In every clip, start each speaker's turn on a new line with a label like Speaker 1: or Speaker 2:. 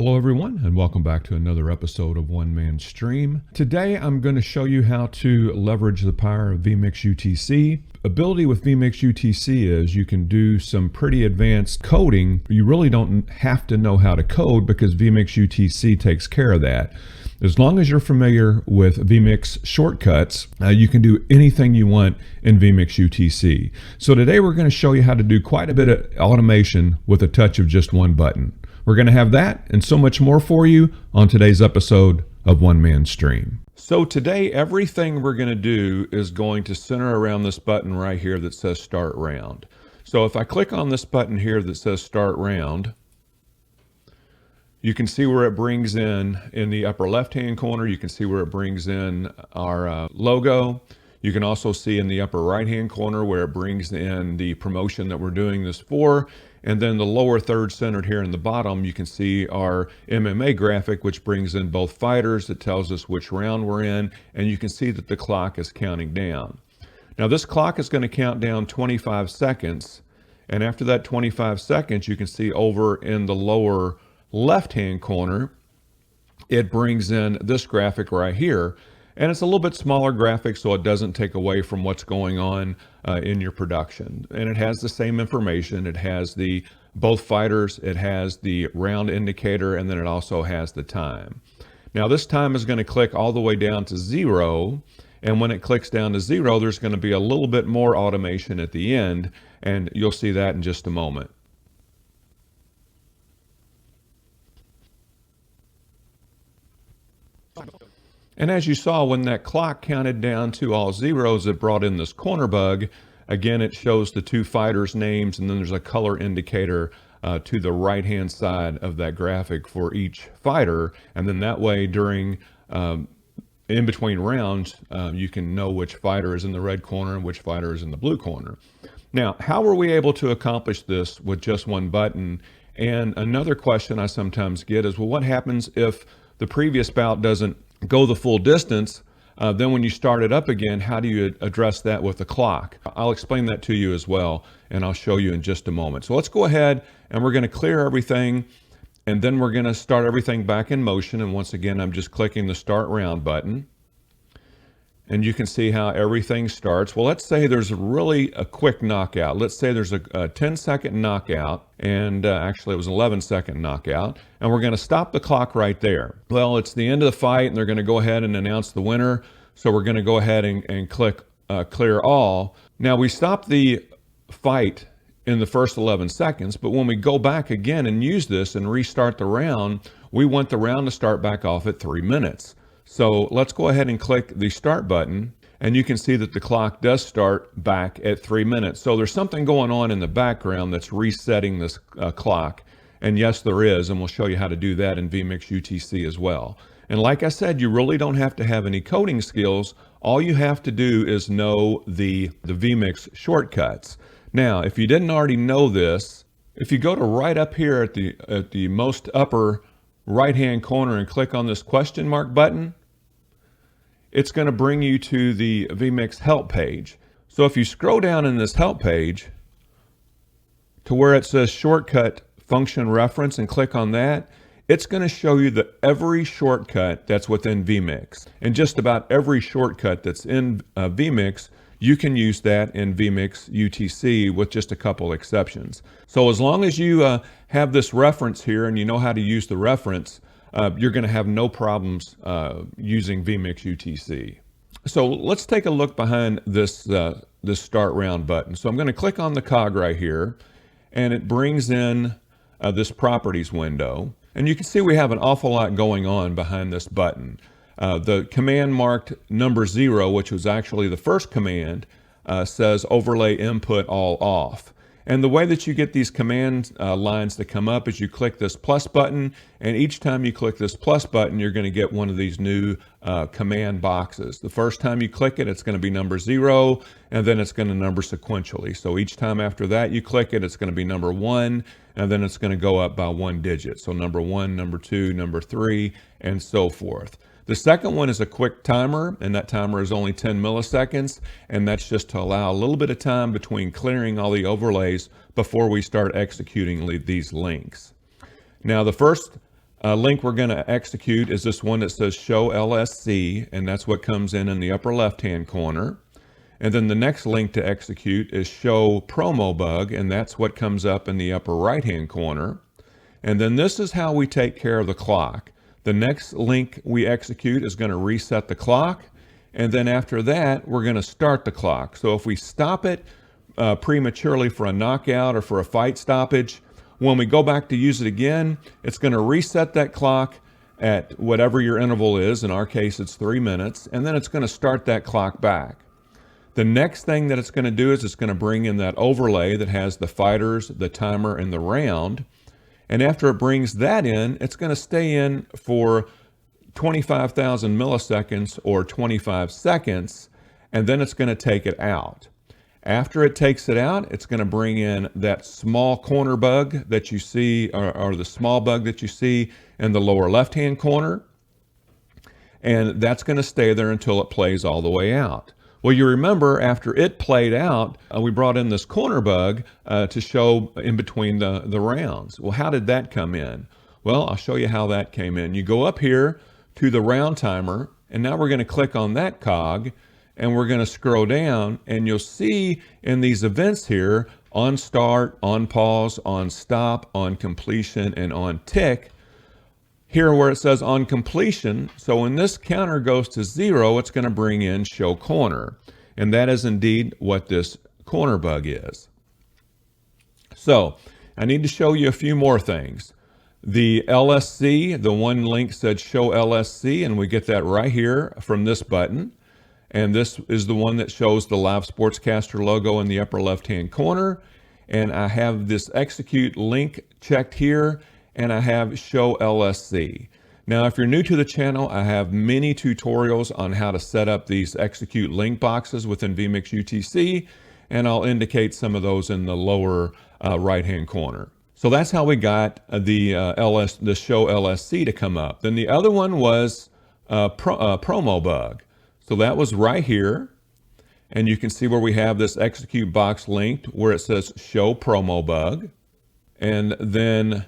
Speaker 1: Hello everyone, and welcome back to another episode of One Man Stream. Today I'm going to show you how to leverage the power of vMix UTC. Ability with vMix UTC is you can do some pretty advanced coding. You really don't have to know how to code because vMix UTC takes care of that. As long as you're familiar with vMix shortcuts, you can do anything you want in vMix UTC. So today we're going to show you how to do quite a bit of automation with a touch of just one button. We're going to have that and so much more for you on today's episode of One Man Stream. So today, everything we're going to do is going to center around this button right here that says Start Round. So if I click on this button here that says Start Round, you can see where it brings in the upper left-hand corner. You can see where it brings in our logo. You can also see in the upper right-hand corner where it brings in the promotion that we're doing this for. And then the lower third centered here in the bottom, you can see our MMA graphic, which brings in both fighters. It tells us which round we're in, and you can see that the clock is counting down. Now this clock is going to count down 25 seconds. And after that 25 seconds, you can see over in the lower left-hand corner, it brings in this graphic right here. And it's a little bit smaller graphic, so it doesn't take away from what's going on in your production. And it has the same information. It has both fighters, it has the round indicator, and then it also has the time. Now this time is going to click all the way down to 0. And when it clicks down to 0, there's going to be a little bit more automation at the end. And you'll see that in just a moment. And as you saw, when that clock counted down to all zeros, it brought in this corner bug. Again, it shows the two fighters' names, and then there's a color indicator to the right-hand side of that graphic for each fighter. And then that way, during in between rounds, you can know which fighter is in the red corner and which fighter is in the blue corner. Now, how were we able to accomplish this with just one button? And another question I sometimes get is, well, what happens if the previous bout doesn't go the full distance? Then when you start it up again, how do you address that with the clock? I'll explain that to you as well, and I'll show you in just a moment. So let's go ahead and we're going to clear everything, and then we're going to start everything back in motion. And once again, I'm just clicking the Start Round button. And you can see how everything starts. Well, let's say there's really a quick knockout. Let's say there's a 10-second knockout, and actually it was an 11-second knockout, and we're going to stop the clock right there. Well, it's the end of the fight, and they're going to go ahead and announce the winner. So we're going to go ahead and click Clear All. Now, we stopped the fight in the first 11 seconds, but when we go back again and use this and restart the round, we want the round to start back off at 3 minutes. So let's go ahead and click the Start button, and you can see that the clock does start back at 3 minutes. So there's something going on in the background that's resetting this clock. And yes, there is, and we'll show you how to do that in vMix UTC as well. And like I said, you really don't have to have any coding skills. All you have to do is know the vMix shortcuts. Now, if you didn't already know this, if you go to right up here at the most upper right-hand corner and click on this question mark button, it's going to bring you to the vMix help page. So if you scroll down in this help page to where it says shortcut function reference and click on that, it's going to show you that every shortcut that's within vMix. And just about every shortcut that's in vMix, you can use that in vMix UTC with just a couple exceptions. So as long as you have this reference here and you know how to use the reference, you're going to have no problems using vMix UTC. So let's take a look behind this Start Round button. So I'm going to click on the cog right here, and it brings in this properties window. And you can see we have an awful lot going on behind this button. The command marked number 0, which was actually the first command, says overlay input all off. And the way that you get these command lines to come up is you click this plus button, and each time you click this plus button, you're going to get one of these new command boxes. The first time you click it, it's going to be number 0, and then it's going to number sequentially. So each time after that you click it, it's going to be number 1, and then it's going to go up by 1 digit. So number 1, number 2, number 3, and so forth. The second one is a quick timer, and that timer is only 10 milliseconds, and that's just to allow a little bit of time between clearing all the overlays before we start executing these links. Now, the first link we're going to execute is this one that says show LSC, and that's what comes in the upper left-hand corner. And then the next link to execute is show promo bug, and that's what comes up in the upper right-hand corner. And then this is how we take care of the clock. The next link we execute is going to reset the clock, and then after that, we're going to start the clock. So if we stop it prematurely for a knockout or for a fight stoppage, when we go back to use it again, it's going to reset that clock at whatever your interval is. In our case, it's 3 minutes, and then it's going to start that clock back. The next thing that it's going to do is it's going to bring in that overlay that has the fighters, the timer, and the round. And after it brings that in, it's going to stay in for 25,000 milliseconds or 25 seconds, and then it's going to take it out. After it takes it out, it's going to bring in that small corner bug that you see, or the small bug that you see in the lower left-hand corner. And that's going to stay there until it plays all the way out. Well, you remember after it played out, we brought in this corner bug to show in between the rounds. Well, how did that come in? Well, I'll show you how that came in. You go up here to the round timer, and now we're going to click on that cog, and we're going to scroll down, and you'll see in these events here, on start, on pause, on stop, on completion, and on tick, here where it says on completion, so when this counter goes to 0, it's going to bring in show corner. And that is indeed what this corner bug is. So I need to show you a few more things. The LSC, the one link said show LSC, and we get that right here from this button. And this is the one that shows the live sportscaster logo in the upper left-hand corner. And I have this execute link checked here, and I have show LSC. Now, if you're new to the channel, I have many tutorials on how to set up these execute link boxes within vMix UTC, and I'll indicate some of those in the lower right-hand corner. So that's how we got the show LSC to come up. Then the other one was promo bug. So that was right here, and you can see where we have this execute box linked where it says show promo bug. And then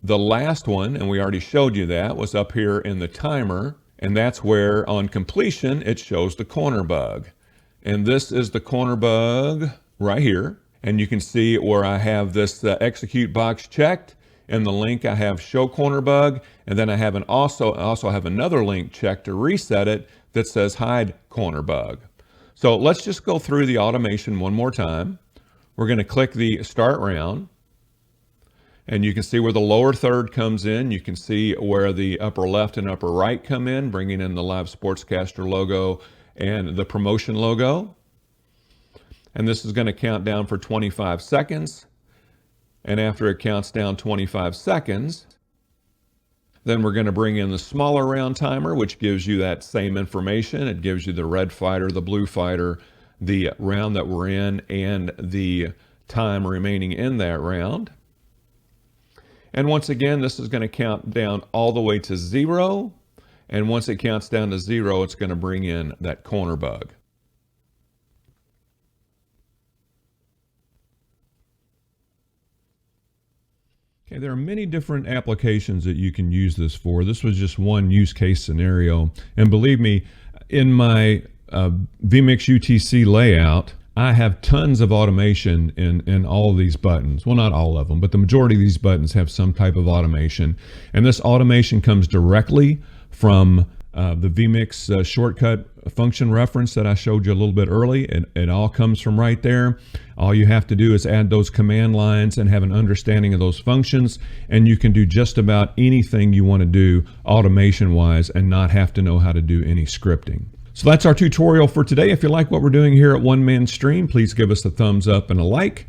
Speaker 1: the last one, and we already showed you that, was up here in the timer, and that's where on completion it shows the corner bug. And this is the corner bug right here, and you can see where I have this execute box checked. In the link I have show corner bug, and then I have also have another link checked to reset it that says hide corner bug. So let's just go through the automation one more time. We're going to click the start round. And you can see where the lower third comes in. You can see where the upper left and upper right come in, bringing in the live sportscaster logo and the promotion logo. And this is going to count down for 25 seconds. And after it counts down 25 seconds, then we're going to bring in the smaller round timer, which gives you that same information. It gives you the red fighter, the blue fighter, the round that we're in, and the time remaining in that round. And once again, this is going to count down all the way to 0. And once it counts down to 0, it's going to bring in that corner bug. Okay, there are many different applications that you can use this for. This was just one use case scenario. And believe me, in my vMix UTC layout, I have tons of automation in all of these buttons. Well, not all of them, but the majority of these buttons have some type of automation. And this automation comes directly from the vMix shortcut function reference that I showed you a little bit early. It all comes from right there. All you have to do is add those command lines and have an understanding of those functions, and you can do just about anything you want to do automation-wise and not have to know how to do any scripting. So that's our tutorial for today. If you like what we're doing here at One Man Stream, please give us a thumbs up and a like.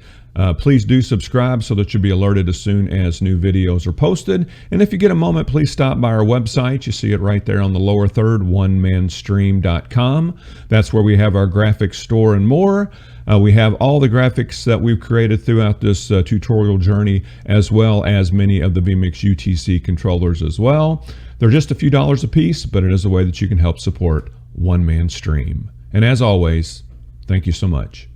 Speaker 1: Please do subscribe so that you'll be alerted as soon as new videos are posted. And if you get a moment, please stop by our website. You see it right there on the lower third, onemanstream.com. That's where we have our graphics store and more. We have all the graphics that we've created throughout this tutorial journey, as well as many of the vMix UTC controllers as well. They're just a few dollars a piece, but it is a way that you can help support One Man Stream. And as always, thank you so much.